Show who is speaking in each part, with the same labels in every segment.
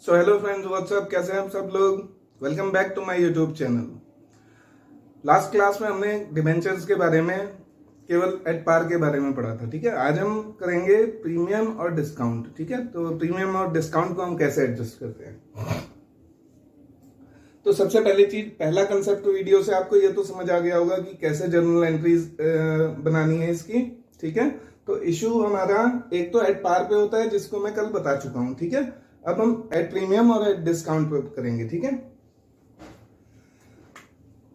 Speaker 1: So hello friends, WhatsApp, कैसे हैं आप सब लोग। Welcome back to my YouTube channel. Last class में हमने डिबेंचर्स के बारे में, केवल एट पार के बारे में पढ़ा था। ठीक है, आज हम करेंगे प्रीमियम और डिस्काउंट। ठीक है, तो प्रीमियम और डिस्काउंट को हम कैसे एडजस्ट करते हैं। तो सबसे पहली चीज, पहला कंसेप्ट वीडियो से आपको ये तो समझ आ गया होगा कि कैसे जर्नल एंट्रीज बनानी है इसकी। ठीक है, तो इशू हमारा एक तो एट पार पे होता है, जिसको मैं कल बता चुका हूं। ठीक है, अब हम एट प्रीमियम और एट डिस्काउंट पे करेंगे। ठीक है,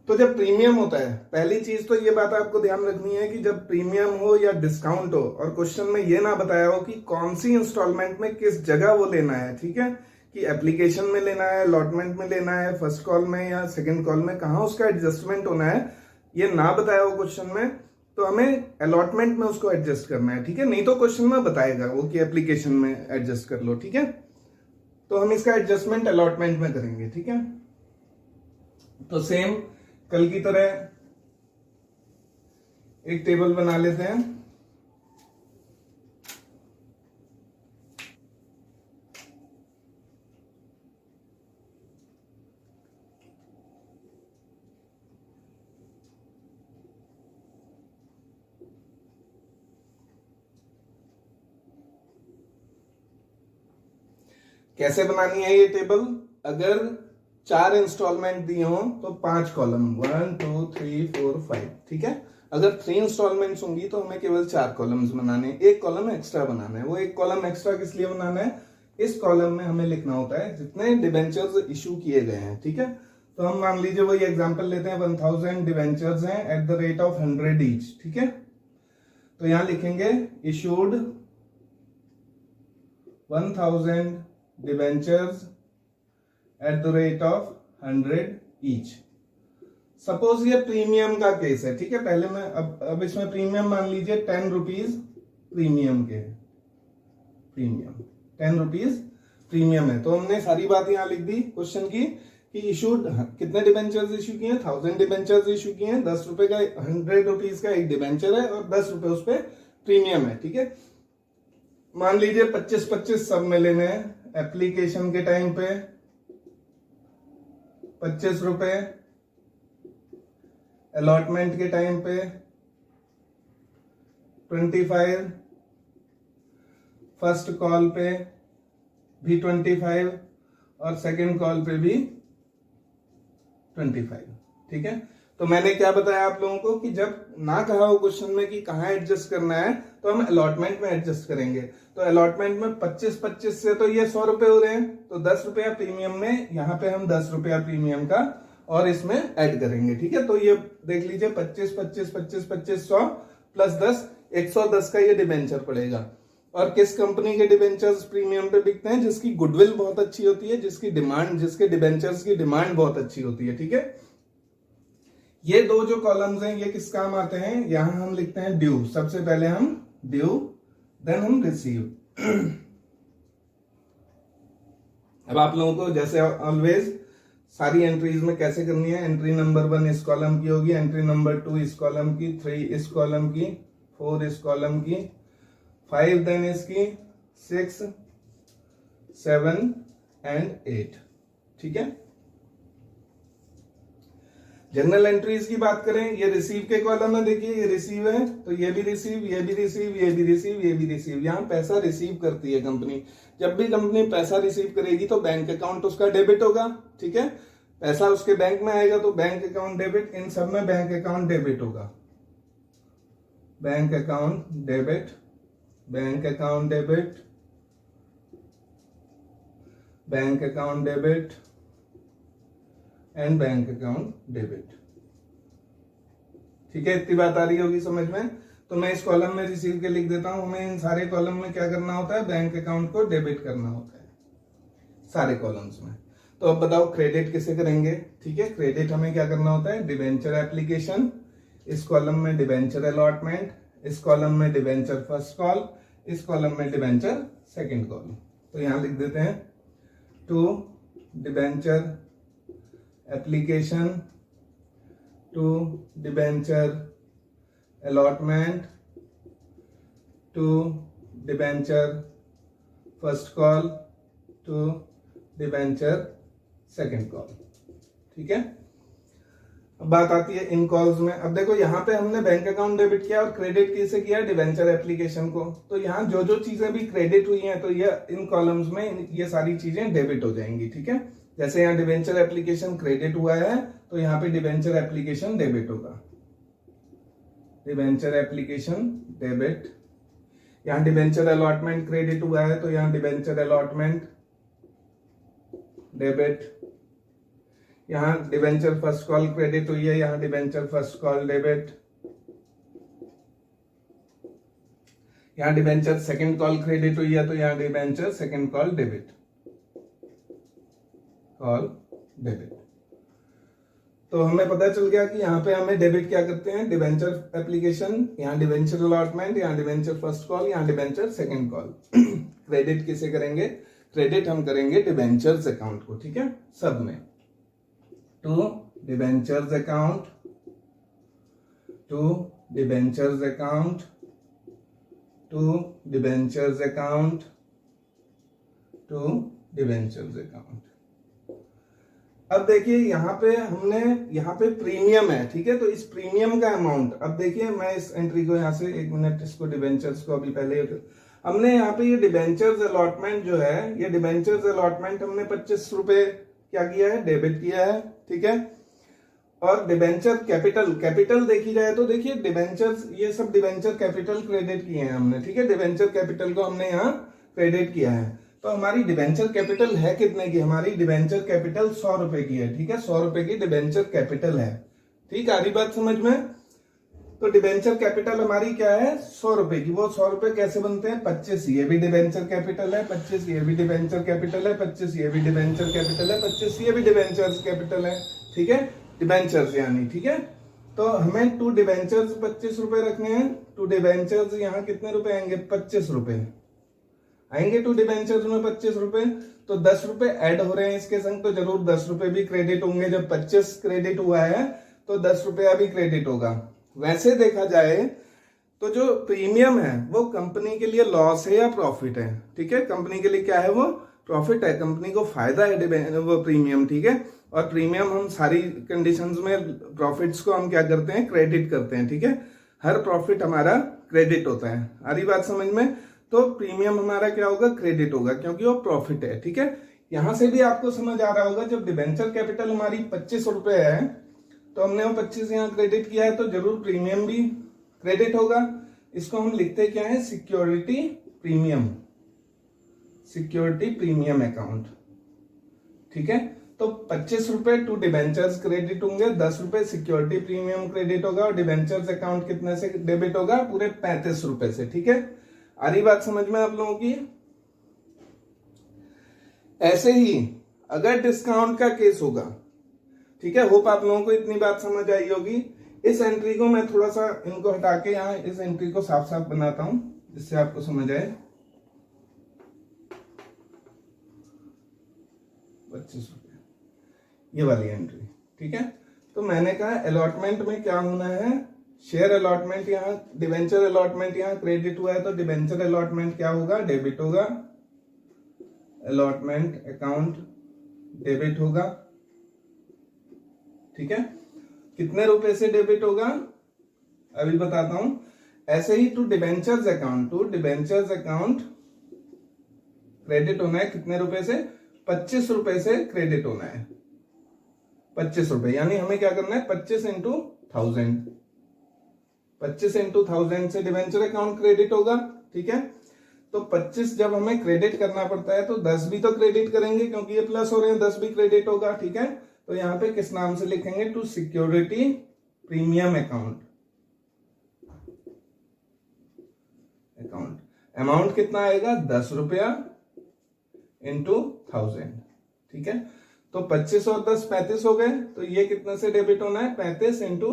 Speaker 1: तो जब प्रीमियम होता है, पहली चीज तो ये बात आपको ध्यान रखनी है कि जब प्रीमियम हो या डिस्काउंट हो और क्वेश्चन में ये ना बताया हो कि कौन सी इंस्टॉलमेंट में किस जगह वो लेना है। ठीक है, कि एप्लीकेशन में लेना है, अलॉटमेंट में लेना है, फर्स्ट कॉल में या सेकंड कॉल में, कहां उसका एडजस्टमेंट होना है, ये ना बताया हो क्वेश्चन में, तो हमें अलॉटमेंट में उसको एडजस्ट करना है। ठीक है, नहीं तो क्वेश्चन में बताएगा वो कि एप्लीकेशन में एडजस्ट कर लो। ठीक है, तो हम इसका एडजस्टमेंट अलॉटमेंट में करेंगे। ठीक है, तो सेम कल की तरह एक टेबल बना लेते हैं। कैसे बनानी है ये टेबल। अगर 4 इंस्टॉलमेंट दिए हो तो 5 कॉलम, 1 2 3 4 5। ठीक है, अगर 3 इंस्टॉलमेंट्स होंगी तो हमें केवल 4 कॉलम्स बनाने हैं, एक कॉलम एक्स्ट्रा बनाना है। वो एक कॉलम एक्स्ट्रा किस लिए बनाना है, इस कॉलम में हमें लिखना होता है जितने डिबेंचर्स इशू किए गए हैं। ठीक है, तो हम मान लीजिए वही एग्जाम्पल लेते हैं, 1000 डिबेंचर्स हैं at the rate of 100 each. ठीक है, तो यहां लिखेंगे issued 1000 debentures at the rate of 100 each. Suppose ये प्रीमियम का केस है। ठीक है, पहले मैं अब इसमें प्रीमियम मान लीजिए 10 रुपीज प्रीमियम के, प्रीमियम 10 रुपीज प्रीमियम है। तो हमने सारी बात यहां लिख दी क्वेश्चन की कि इशूड कितने डिबेंचर्स इशू किए हैं, 1000 डिबेंचर्स इशू किए हैं, 10 रुपए का 100 रुपीज का एक डिबेंचर है और 10 रुपए उस पर प्रीमियम है। ठीक है, मान लीजिए 25-25 सब में लेने हैं। एप्लीकेशन के टाइम पे 25 रुपए, अलॉटमेंट के टाइम पे 25, फर्स्ट कॉल पे भी 25 और सेकंड कॉल पे भी 25। ठीक है, तो मैंने क्या बताया आप लोगों को कि जब ना कहा हो क्वेश्चन में कि कहां एडजस्ट करना है, तो हम अलॉटमेंट में एडजस्ट करेंगे। तो अलॉटमेंट में 25-25 से तो ये 100 रुपए हो रहे हैं, तो 10 रुपया प्रीमियम में यहां पे हम 10 रुपया प्रीमियम का और इसमें ऐड करेंगे। ठीक है, तो ये देख लीजिए 25-25-25-25 100 प्लस 10 110 का ये डिबेंचर पड़ेगा। और किस कंपनी के डिबेंचर्स प्रीमियम पे बिकते हैं, जिसकी गुडविल बहुत अच्छी होती है, जिसकी डिमांड, जिसके डिबेंचर्स की डिमांड बहुत अच्छी होती है। ठीक है, ये दो जो कॉलम्स हैं ये किस काम आते हैं, यहां हम लिखते हैं ड्यू। सबसे पहले हम ड्यू, देन हम रिसीव। अब आप लोगों को जैसे ऑलवेज सारी एंट्रीज में कैसे करनी है, एंट्री नंबर 1 इस कॉलम की होगी, एंट्री नंबर 2 इस कॉलम की, 3 इस कॉलम की, 4 इस कॉलम की, 5 देन इसकी, 6 7 एंड 8। ठीक है, जनरल एंट्रीज की बात करें, ये रिसीव के कॉलम में देखिए ये रिसीव है, तो ये भी रिसीव, ये भी रिसीव, ये भी रिसीव, ये भी रिसीव। यहां पैसा रिसीव करती है कंपनी। जब भी कंपनी पैसा रिसीव करेगी तो बैंक अकाउंट उसका डेबिट होगा। ठीक है, पैसा उसके बैंक में आएगा तो बैंक अकाउंट डेबिट, इन सब में बैंक अकाउंट डेबिट होगा। Bank account debit, bank account debit, bank account debit and bank account debit. ठीक है, इतनी बात आ रही होगी समझ में। तो मैं इस कॉलम में रिसीव के लिख देता हूं। हमें इन सारे कॉलम में क्या करना होता है, बैंक अकाउंट को डेबिट करना होता है सारे कॉलम्स में। तो अब बताओ क्रेडिट किसे करेंगे। ठीक है, क्रेडिट हमें क्या करना होता है, डिबेंचर एप्लीकेशन, इस कॉलम में डिबेंचर अलॉटमेंट, इस कॉलम में डिबेंचर फर्स्ट कॉल, इस कॉलम में डिबेंचर सेकंड कॉल। तो यहां लिख देते हैं to debenture application, to debenture allotment, to debenture first call, to debenture second call. ठीक है, अब बात आती है इन कॉल्स में। अब देखो यहाँ पे हमने बैंक अकाउंट डेबिट किया और क्रेडिट किसे किया, डिबेंचर एप्लीकेशन को। तो यहाँ जो जो चीजें भी क्रेडिट हुई हैं तो ये इन कॉलम्स में ये सारी चीजें डेबिट हो जाएंगी। ठीक है, जैसे यहाँ डिबेंचर एप्लीकेशन क्रेडिट हुआ है तो यहाँ पे डिबेंचर एप्लीकेशन डेबिट होगा, डिबेंचर एप्लीकेशन डेबिट। यहाँ डिबेंचर अलॉटमेंट क्रेडिट हुआ है तो यहाँ डिबेंचर अलॉटमेंट डेबिट। यहाँ डिबेंचर फर्स्ट कॉल क्रेडिट हुई है, यहाँ डिबेंचर फर्स्ट कॉल डेबिट। यहाँ डिबेंचर सेकंड कॉल क्रेडिट हुई है तो यहाँ debenture second call debit, call debit. तो हमें पता चल गया कि यहाँ पे हमें डेबिट क्या करते हैं, डिबेंचर एप्लीकेशन, यहाँ डिबेंचर अलॉटमेंट, यहाँ डिबेंचर फर्स्ट कॉल, यहाँ डिबेंचर सेकंड कॉल। क्रेडिट किसे करेंगे, क्रेडिट हम करेंगे डिबेंचर्स अकाउंट को। ठीक है, सब में to debentures account, to debentures account, to debentures account, to debentures account. अब देखिए यहाँ पे हमने यहाँ पे प्रीमियम है। ठीक है, तो इस प्रीमियम का अमाउंट, अब देखिए मैं इस एंट्री को यहाँ से एक मिनट, इसको डिबेंचर्स को अभी पहले हमने यहाँ पे ये डिबेंचर्स अलॉटमेंट जो है, ये डिबेंचर्स अलॉटमेंट हमने 25 रुपए क्या किया है, डेबिट किया है। ठीक है, और डिबेंचर कैपिटल, कैपिटल देखी जाए तो देखिए डिबेंचर्स, ये सब डिबेंचर कैपिटल क्रेडिट किए हैं हमने। ठीक है, डिबेंचर कैपिटल को हमने यहाँ क्रेडिट किया है। तो हमारी डिबेंचर कैपिटल है कितने की, हमारी डिबेंचर कैपिटल 100 रुपए की है। ठीक है, 100 रुपए की डिबेंचर कैपिटल है। ठीक है, आ रही बात समझ में। तो डिबेंचर कैपिटल हमारी क्या है, 100 रुपए की। वो 100 रुपए कैसे बनते हैं, 25 ये भी डिबेंचर कैपिटल है, 25 ये भी डिबेंचर कैपिटल है, 25 ये भी डिबेंचर कैपिटल है, 25 ये भी डिबेंचर्स कैपिटल है। ठीक है, डिबेंचर्स यानी। ठीक है, तो हमें टू डिबेंचर्स 25 रुपए रखने हैं। टू डिबेंचर्स यहाँ कितने रुपए आएंगे, 25 रुपए आएंगे टू डिबेंचर्स में 25 रुपए। तो 10 रुपए ऐड हो रहे हैं इसके संग, तो जरूर 10 रुपए भी क्रेडिट होंगे। जब 25 क्रेडिट हुआ है तो 10 रुपया भी क्रेडिट होगा। वैसे देखा जाए तो जो प्रीमियम है वो कंपनी के लिए लॉस है या प्रॉफिट है। ठीक है, कंपनी के लिए क्या है, वो प्रॉफिट है, कंपनी को फायदा है वो प्रीमियम। ठीक है, और प्रीमियम हम सारी कंडीशंस में प्रॉफिट्स को हम क्या करते हैं, क्रेडिट करते हैं। ठीक है, हर प्रॉफिट हमारा क्रेडिट होता है। आ रही बात समझ में। तो प्रीमियम हमारा क्या होगा, क्रेडिट होगा, क्योंकि वो प्रॉफिट है। ठीक है, यहां से भी आपको समझ आ रहा होगा, जब डिबेंचर कैपिटल हमारी 25 रुपए है तो हमने वो 25 यहाँ क्रेडिट किया है, तो जरूर प्रीमियम भी क्रेडिट होगा। इसको हम लिखते क्या है, security premium, security premium account. ठीक है, तो 25 रुपए टू डिबेंचर्स क्रेडिट होंगे, 10 रुपए सिक्योरिटी प्रीमियम क्रेडिट होगा, और डिबेंचर्स अकाउंट कितने से डेबिट होगा, पूरे 35 रुपए से। ठीक है, आ रही बात समझ में आप लोगों की। ऐसे ही अगर डिस्काउंट का केस होगा, ठीक है, होप आप लोगों को इतनी बात समझ आई होगी। इस एंट्री को मैं थोड़ा सा इनको हटा के यहाँ इस एंट्री को साफ साफ बनाता हूं, जिससे आपको समझ आए। 25 रुपए ये वाली एंट्री। ठीक है, तो मैंने कहा अलॉटमेंट में क्या होना है, शेयर अलॉटमेंट, यहाँ डिबेंचर अलॉटमेंट यहाँ क्रेडिट हुआ है तो डिबेंचर अलॉटमेंट क्या होगा, डेबिट होगा। अलॉटमेंट अकाउंट डेबिट होगा। ठीक है, कितने रुपए से डेबिट होगा अभी बताता हूं। ऐसे ही to debentures account, to debentures account credit होना है कितने रुपए से, 25 रुपए से क्रेडिट होना है। 25 रुपए यानी हमें क्या करना है, 25 इंटू 1000, 25 इंटू 1000 से डिबेंचर अकाउंट क्रेडिट होगा। ठीक है, तो 25 जब हमें क्रेडिट करना पड़ता है तो 10 भी तो क्रेडिट करेंगे, क्योंकि ये प्लस हो रहे हैं, 10 भी क्रेडिट होगा। ठीक है, तो यहाँ पे किस नाम से लिखेंगे, to security premium account. Amount कितना आएगा, 10 रुपया इंटू 1000। ठीक है, तो 25 और 10 35 हो गए, तो ये कितने से डेबिट होना है, 35 इंटू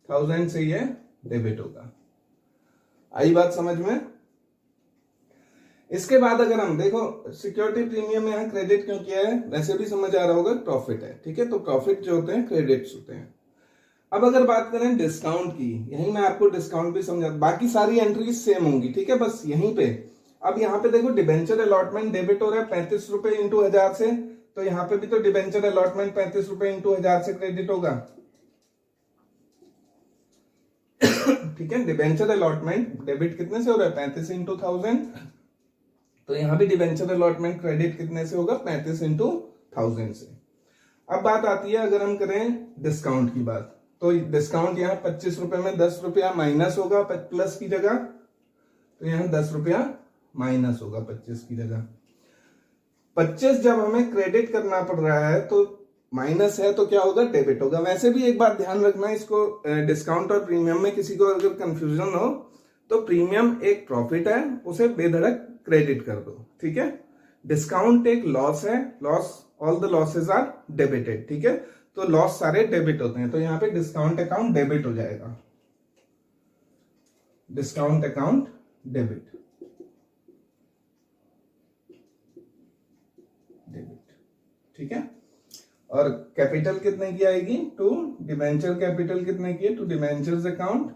Speaker 1: 1000 से ये डेबिट होगा। आई बात समझ में। इसके बाद अगर हम देखो सिक्योरिटी प्रीमियम में यहाँ क्रेडिट क्यों किया है, वैसे भी समझ आ रहा होगा, प्रॉफिट है। ठीक है, तो प्रॉफिट जो होते हैं क्रेडिट्स होते हैं। अब अगर बात करें डिस्काउंट की, यहीं मैं आपको डिस्काउंट भी समझा, बाकी सारी एंट्रीज सेम होंगी। ठीक है, बस यहीं पे अब यहाँ पे देखो डिबेंचर अलॉटमेंट डेबिट हो रहा है 35 रुपए इंटू 1000 से, तो यहाँ पे भी तो डिबेंचर अलॉटमेंट 35 रुपए इंटू 1000 से क्रेडिट होगा। ठीक है, डिबेंचर अलॉटमेंट डेबिट कितने से हो रहा है 35 इंटू 1000, तो यहाँ भी डिबेंचर अलॉटमेंट क्रेडिट कितने से होगा 35 इंटू 1000 से। अब बात आती है अगर हम करें डिस्काउंट की बात, तो डिस्काउंट यहाँ 25 रुपए में 10 रुपया माइनस होगा प्लस की जगह, तो यहाँ 10 रुपया माइनस होगा 25 की जगह। 25 जब हमें क्रेडिट करना पड़ रहा है तो माइनस है तो क्या होगा डेबिट होगा। वैसे भी एक बात ध्यान रखना, इसको डिस्काउंट और प्रीमियम में किसी को अगर कंफ्यूजन हो तो प्रीमियम एक प्रॉफिट है, उसे बेधड़क क्रेडिट कर दो। ठीक है, डिस्काउंट एक लॉस है, loss all the losses are debited. ठीक है, तो लॉस सारे डेबिट होते हैं, तो यहाँ पे डिस्काउंट अकाउंट डेबिट हो जाएगा, डिस्काउंट अकाउंट डेबिट डेबिट। ठीक है, और कैपिटल कितने की आएगी टू डिबेंचर कैपिटल कितने की है टू डिबेंचर्स अकाउंट।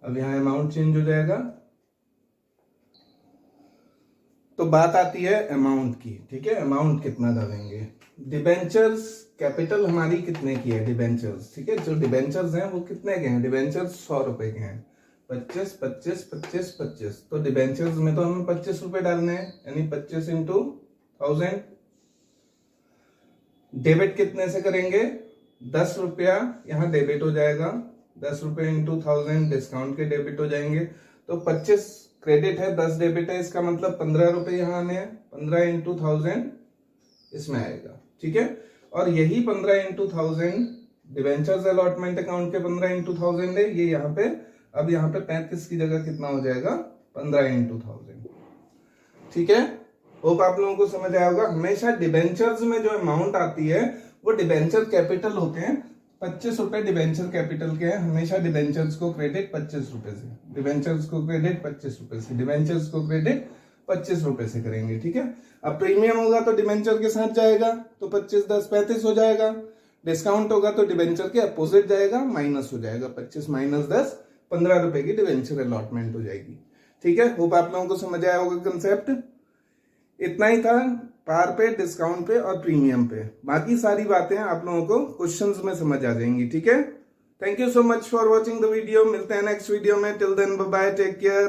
Speaker 1: अब यहां अमाउंट चेंज हो जाएगा, तो बात आती है अमाउंट की। ठीक है, अमाउंट कितना डालेंगे, डिबेंचर्स कैपिटल हमारी कितने की है डिबेंचर्स। ठीक है, जो डिबेंचर्स हैं वो कितने के हैं, डिबेंचर्स 100 रुपए के हैं, 25 25 25 25, तो डिबेंचर्स में तो हमें 25 रुपए डालने हैं, यानी 25 इंटू 1000। डेबिट कितने से करेंगे, 10 रुपया यहाँ डेबिट हो जाएगा, 10 रुपए इंटू 1000 डिस्काउंट के डेबिट हो जाएंगे, तो 25 क्रेडिट है 10 डेबिट है, इसका मतलब 15 रुपए यहाँ आने हैं, 15 इंटू 1000 इसमें आएगा। ठीक है, और यही 15 इंटू 1000 डिवेंचर्स अलॉटमेंट अकाउंट के 15 इंटू 1000 है, ये यहाँ पे अब यहाँ पे 35 की जगह कितना हो जाएगा 15 इंटू 1000। ठीक है, होप आप लोगों को समझ आया होगा। हमेशा डिबेंचर्स में जो अमाउंट आती है वो डिबेंचर कैपिटल होते हैं, 25 रुपए डिबेंचर कैपिटल के हैं, हमेशा डिबेंचर्स को क्रेडिट 25 रुपए से, डिबेंचर्स को क्रेडिट 25 रुपए से, डिबेंचर्स को क्रेडिट 25 रुपए से करेंगे। ठीक है, अब प्रीमियम होगा तो डिबेंचर के साथ जाएगा, तो 25 10 35 हो जाएगा, डिस्काउंट होगा तो डिबेंचर के अपोजिट जाएगा, माइनस हो जाएगा, 25 माइनस 10 15 रुपए की डिबेंचर अलॉटमेंट हो जाएगी। ठीक है, होप आप लोगों को समझ आया होगा कंसेप्ट। इतना ही था पार पे, डिस्काउंट पे और प्रीमियम पे, बाकी सारी बातें आप लोगों को क्वेश्चंस में समझ आ जाएंगी। ठीक है, thank you so much for watching the video, मिलते हैं नेक्स्ट वीडियो में, till then bye bye, take care.